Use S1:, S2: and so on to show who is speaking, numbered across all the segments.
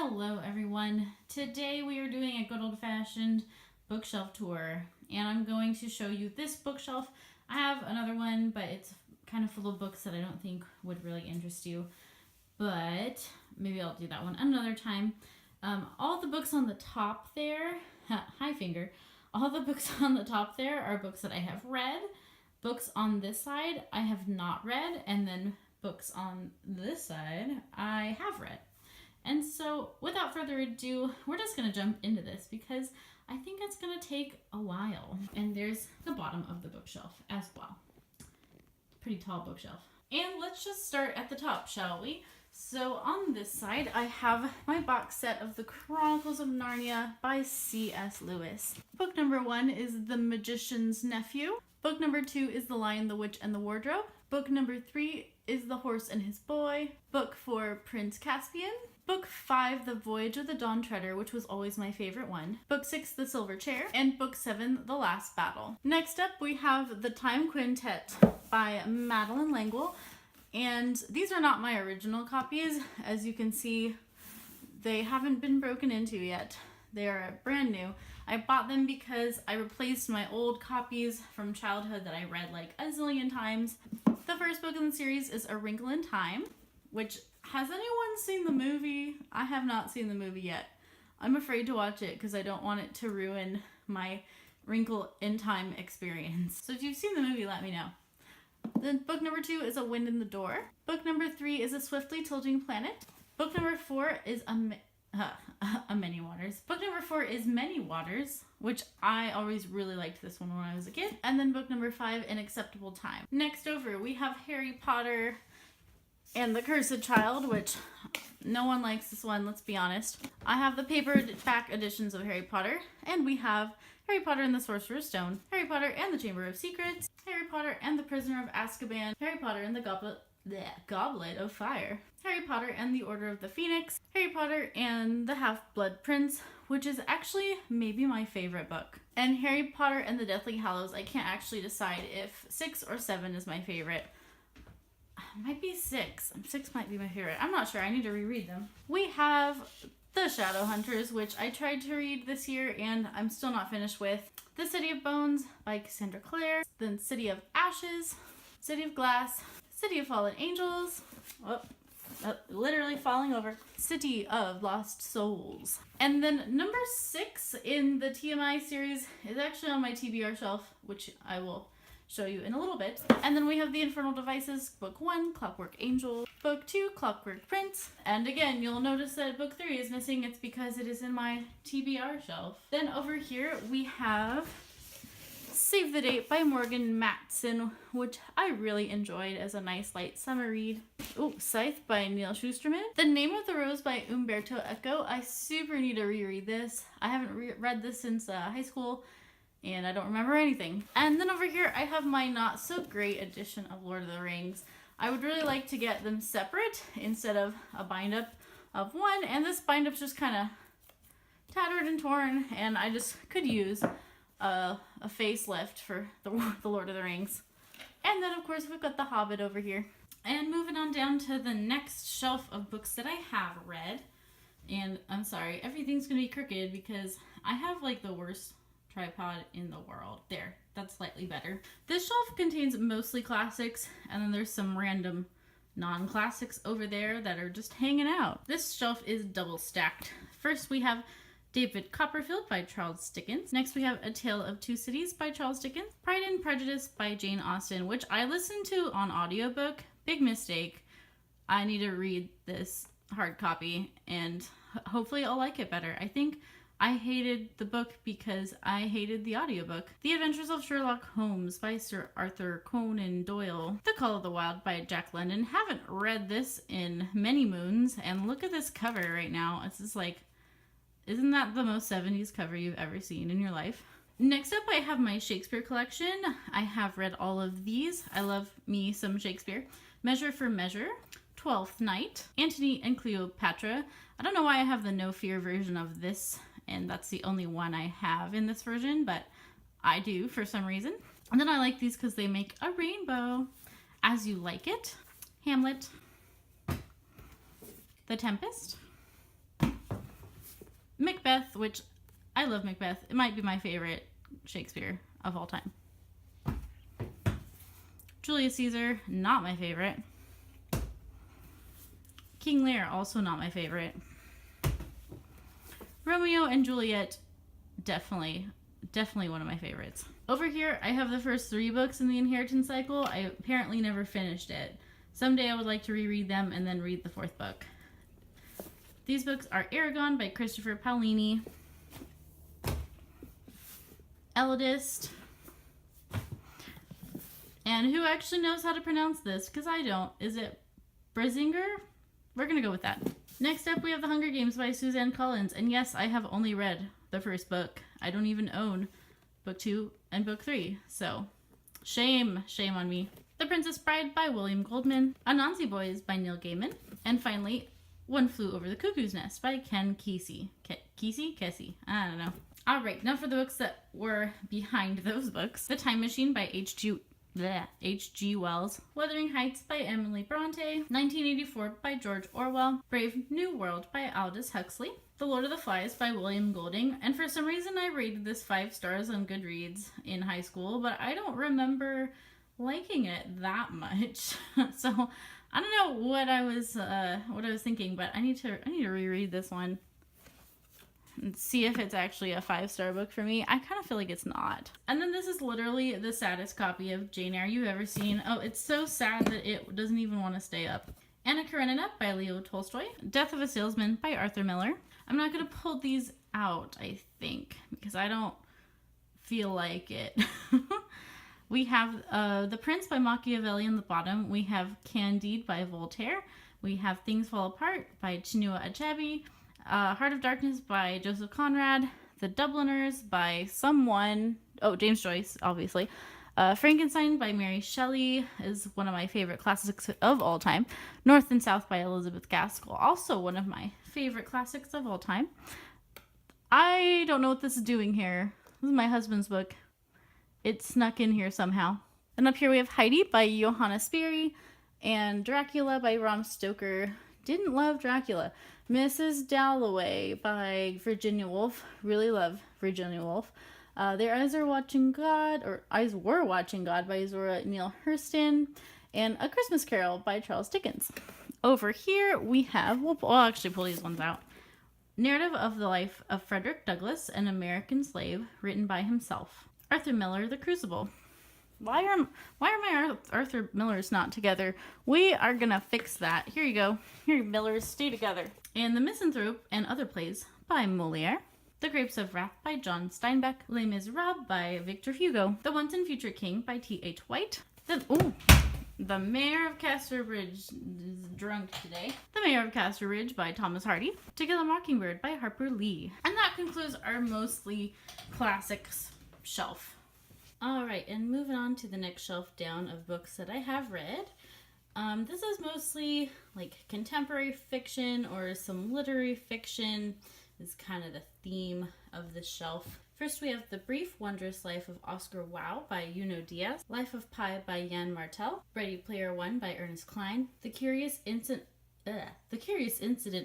S1: Hello everyone. Today we are doing a good old-fashioned bookshelf tour and I'm going to show you this bookshelf. I have another one, but it's kind of full of books that I don't think would really interest you, but maybe I'll do that one another time. All the books on the top there, high finger, all the books on the top there are books that I have read. Books on this side I have not read, and then books on this side I have read. And so without further ado, we're just going to jump into this because I think it's going to take a while. And there's the bottom of the bookshelf as well. Pretty tall bookshelf. And let's just start at the top, shall we? So on this side, I have my box set of The Chronicles of Narnia by C.S. Lewis. Book number 1 is The Magician's Nephew. Book number 2 is The Lion, the Witch, and the Wardrobe. Book number 3 is The Horse and His Boy. Book 4, Prince Caspian. Book 5, The Voyage of the Dawn Treader, which was always my favorite one. Book 6, The Silver Chair. And Book 7, The Last Battle. Next up, we have The Time Quintet by Madeleine L'Engle. And these are not my original copies. As you can see, they haven't been broken into yet. They are brand new. I bought them because I replaced my old copies from childhood that I read like a zillion times. The first book in the series is A Wrinkle in Time, which, has anyone seen the movie? I have not seen the movie yet. I'm afraid to watch it because I don't want it to ruin my Wrinkle in Time experience. So if you've seen the movie, let me know. Then book number 2 is A Wind in the Door. Book number 3 is A Swiftly Tilting Planet. Book number 4 is Many Waters. Book number 4 is Many Waters, which I always really liked this one when I was a kid. And then book number 5, An Acceptable Time. Next over, we have Harry Potter and the Cursed Child, which no one likes this one, let's be honest. I have the paperback editions of Harry Potter, and we have Harry Potter and the Sorcerer's Stone, Harry Potter and the Chamber of Secrets, Harry Potter and the Prisoner of Azkaban, Harry Potter and the Goblet of Fire, Harry Potter and the Order of the Phoenix, Harry Potter and the Half-Blood Prince, which is actually maybe my favorite book, and Harry Potter and the Deathly Hallows. I can't actually decide if 6 or 7 is my favorite. Might be 6. 6 might be my favorite. I'm not sure. I need to reread them. We have The Shadowhunters, which I tried to read this year and I'm still not finished with. The City of Bones by Cassandra Clare. Then City of Ashes, City of Glass, City of Fallen Angels. Literally falling over. City of Lost Souls. And then number 6 in the TMI series is actually on my TBR shelf, which I will show you in a little bit. And then we have The Infernal Devices, book 1, Clockwork Angel, book 2, Clockwork Prince. And again, you'll notice that book 3 is missing. It's because it is in my TBR shelf. Then over here we have Save the Date by Morgan Matson, which I really enjoyed as a nice light summer read. Oh, Scythe by Neil Shusterman. The Name of the Rose by Umberto Eco. I super need to reread this. I haven't read this since high school, and I don't remember anything. And then over here, I have my not so great edition of Lord of the Rings. I would really like to get them separate instead of a bind-up of one, and this bind-up's just kind of tattered and torn, and I just could use a facelift for the Lord of the Rings. And then, of course, we've got The Hobbit over here. And moving on down to the next shelf of books that I have read. And I'm sorry, everything's going to be crooked because I have, like, the worst tripod in the world. There, that's slightly better. This shelf contains mostly classics, and then there's some random non-classics over there that are just hanging out. This shelf is double stacked. First we have David Copperfield by Charles Dickens. Next we have A Tale of Two Cities by Charles Dickens. Pride and Prejudice by Jane Austen, which I listened to on audiobook. Big mistake. I need to read this hard copy and hopefully I'll like it better. I think I hated the book because I hated the audiobook. The Adventures of Sherlock Holmes by Sir Arthur Conan Doyle. The Call of the Wild by Jack London. Haven't read this in many moons, and look at this cover right now. It's just like, isn't that the most 70s cover you've ever seen in your life? Next up, I have my Shakespeare collection. I have read all of these. I love me some Shakespeare. Measure for Measure, Twelfth Night, Antony and Cleopatra. I don't know why I have the No Fear version of this, and that's the only one I have in this version, but I do for some reason. And then I like these because they make a rainbow. As You Like It, Hamlet, The Tempest, Macbeth, which I love Macbeth. It might be my favorite Shakespeare of all time. Julius Caesar, not my favorite. King Lear, also not my favorite. Romeo and Juliet, definitely one of my favorites. Over here, I have the first 3 books in the Inheritance cycle. I apparently never finished it. Someday I would like to reread them and then read the 4th book. These books are Aragon by Christopher Paolini, Elidist, and who actually knows how to pronounce this? Because I don't. Is it Brazinger? We're going to go with that. Next up, we have The Hunger Games by Suzanne Collins. And yes, I have only read the first book. I don't even own book 2 and book 3. So, shame on me. The Princess Bride by William Goldman. Anansi Boys by Neil Gaiman. And finally, One Flew Over the Cuckoo's Nest by Ken Kesey. Kesey? I don't know. Alright, now for the books that were behind those books. The Time Machine by H.G. Wells. Wuthering Heights by Emily Bronte. 1984 by George Orwell. Brave New World by Aldous Huxley. The Lord of the Flies by William Golding. And for some reason I rated this 5 stars on Goodreads in high school, but I don't remember liking it that much. So I don't know what I was thinking, but I need to reread this one and see if it's actually a 5-star book for me. I kind of feel like it's not. And then this is literally the saddest copy of Jane Eyre you've ever seen. Oh, it's so sad that it doesn't even want to stay up. Anna Karenina by Leo Tolstoy. Death of a Salesman by Arthur Miller. I'm not going to pull these out, I think, because I don't feel like it. We have The Prince by Machiavelli in the bottom. We have Candide by Voltaire. We have Things Fall Apart by Chinua Achebe. Heart of Darkness by Joseph Conrad. The Dubliners by someone. Oh, James Joyce, obviously. Frankenstein by Mary Shelley is one of my favorite classics of all time. North and South by Elizabeth Gaskell, also one of my favorite classics of all time. I don't know what this is doing here. This is my husband's book. It snuck in here somehow. And up here we have Heidi by Johanna Spyri and Dracula by Bram Stoker. Didn't love Dracula. Mrs. Dalloway by Virginia Woolf. Really love Virginia Woolf. Their Eyes Are Watching God, or Eyes Were Watching God by Zora Neale Hurston. And A Christmas Carol by Charles Dickens. Over here we have, I'll actually pull these ones out. Narrative of the Life of Frederick Douglass, an American Slave, written by himself. Arthur Miller, The Crucible. Why are my Arthur Millers not together? We are gonna fix that. Here you go. Here, Millers, stay together. And The Misanthrope and Other Plays by Molière. The Grapes of Wrath by John Steinbeck. Les Miserables by Victor Hugo. The Once and Future King by T.H. White. The Mayor of Casterbridge is drunk today. The Mayor of Casterbridge by Thomas Hardy. To Kill a Mockingbird by Harper Lee. And that concludes our mostly classics shelf. Alright, and moving on to the next shelf down of books that I have read. This is mostly like contemporary fiction or some literary fiction is kind of the theme of this shelf. First we have The Brief Wondrous Life of Oscar Wilde by Junot Diaz, Life of Pi by Yann Martel, Ready Player One by Ernest Cline, The Curious Incident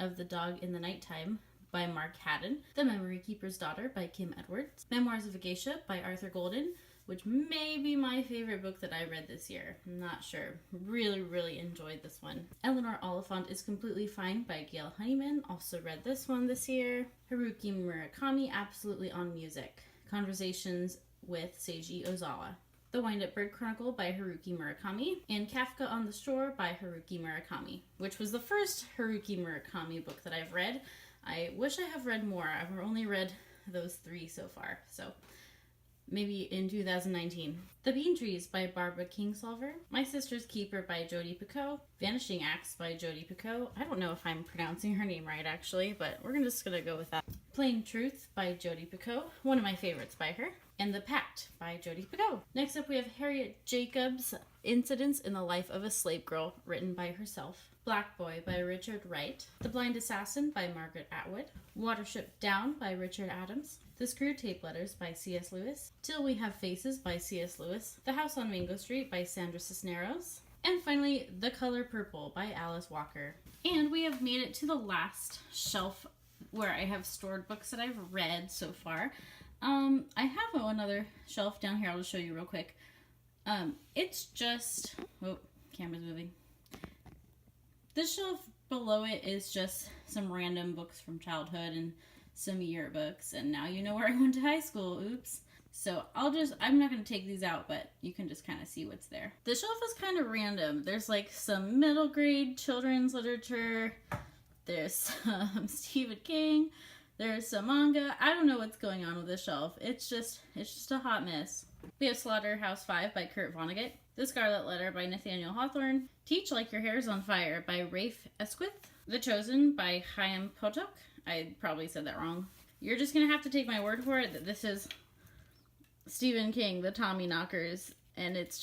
S1: of the Dog in the Nighttime by Mark Haddon, The Memory Keeper's Daughter by Kim Edwards, Memoirs of a Geisha by Arthur Golden, which may be my favorite book that I read this year. I'm not sure. Really enjoyed this one. Eleanor Oliphant is Completely Fine by Gail Honeyman. Also read this one this year. Haruki Murakami, Absolutely on Music. Conversations with Seiji Ozawa. The Wind-Up Bird Chronicle by Haruki Murakami. And Kafka on the Shore by Haruki Murakami, which was the first Haruki Murakami book that I've read. I wish I have read more. I've only read those 3 so far, so maybe in 2019. The Bean Trees by Barbara Kingsolver. My Sister's Keeper by Jodi Picoult. Vanishing Acts by Jodi Picoult. I don't know if I'm pronouncing her name right actually, but we're just gonna go with that. Plain Truth by Jodi Picoult. One of my favorites by her. And The Pact by Jodi Picoult. Next up we have Harriet Jacobs, Incidents in the Life of a Slave Girl, written by herself. Black Boy by Richard Wright. The Blind Assassin by Margaret Atwood. Watership Down by Richard Adams. The Screwtape Letters by C.S. Lewis. Till We Have Faces by C.S. Lewis. The House on Mango Street by Sandra Cisneros. And finally, The Color Purple by Alice Walker. And we have made it to the last shelf where I have stored books that I've read so far. I have another shelf down here. I'll just show you real quick. It's just, oh, camera's moving. This shelf below it is just some random books from childhood and some yearbooks, and now you know where I went to high school. Oops. So I'm not going to take these out, but you can just kind of see what's there. The shelf is kind of random. There's like some middle grade children's literature. There's some Stephen King. There's some manga. I don't know what's going on with this shelf. It's just a hot mess. We have Slaughterhouse-Five by Kurt Vonnegut. The Scarlet Letter by Nathaniel Hawthorne. Teach Like Your Hair's on Fire by Rafe Esquith. The Chosen by Chaim Potok. I probably said that wrong. You're just going to have to take my word for it that this is Stephen King, the Tommy Knockers, and it's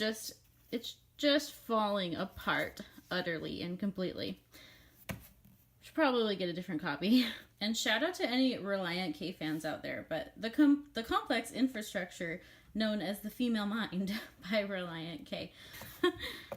S1: just falling apart utterly and completely. Should probably get a different copy. And shout out to any Reliant K fans out there, but the complex infrastructure known as the female mind by Reliant K.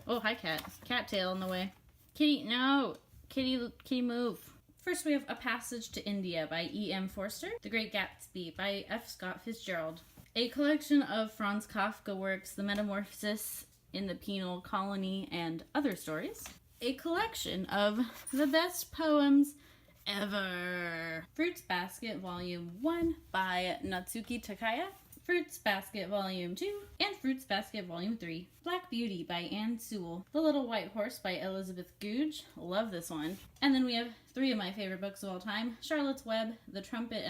S1: Oh, hi cat. Cattail in the way. Kitty, no. Kitty move. First we have A Passage to India by E.M. Forster. The Great Gatsby by F. Scott Fitzgerald. A collection of Franz Kafka works, The Metamorphosis in the Penal Colony, and other stories. A collection of the best poems ever. Fruits Basket Volume 1 by Natsuki Takaya. Fruits Basket Volume 2, and Fruits Basket Volume 3. Black Beauty by Anne Sewell. The Little White Horse by Elizabeth Goudge. Love this one. And then we have 3 of my favorite books of all time. Charlotte's Web, The Trumpet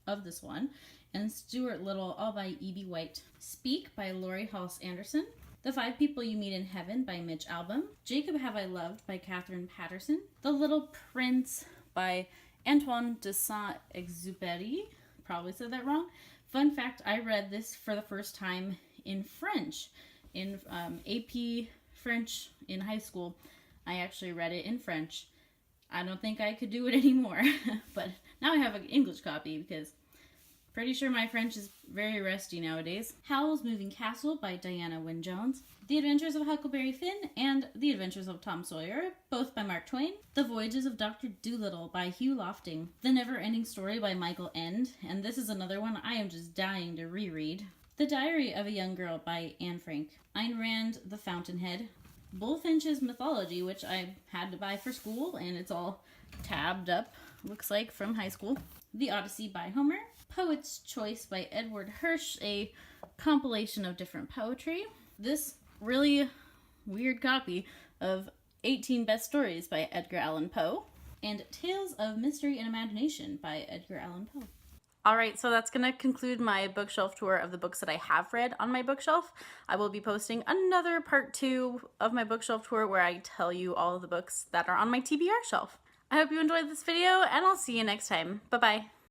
S1: of the Swan, and Stuart Little, all by E.B. White. Speak by Laurie Halse Anderson. The Five People You Meet in Heaven by Mitch Albom. Jacob Have I Loved by Catherine Patterson. The Little Prince by Antoine de Saint-Exupéry. Probably said that wrong. Fun fact, I read this for the first time in French. In AP French in high school. I actually read it in French. I don't think I could do it anymore. But now I have an English copy because pretty sure my French is very rusty nowadays. Howl's Moving Castle by Diana Wynne Jones. The Adventures of Huckleberry Finn and The Adventures of Tom Sawyer, both by Mark Twain. The Voyages of Dr. Dolittle by Hugh Lofting. The Never-Ending Story by Michael Ende, and this is another one I am just dying to reread. The Diary of a Young Girl by Anne Frank. Ayn Rand, The Fountainhead. Bullfinch's Mythology, which I had to buy for school, and it's all tabbed up, looks like, from high school. The Odyssey by Homer. Poet's Choice by Edward Hirsch, a compilation of different poetry. This really weird copy of 18 Best Stories by Edgar Allan Poe, and Tales of Mystery and Imagination by Edgar Allan Poe. Alright, so that's going to conclude my bookshelf tour of the books that I have read on my bookshelf. I will be posting another part 2 of my bookshelf tour where I tell you all of the books that are on my TBR shelf. I hope you enjoyed this video, and I'll see you next time. Bye-bye.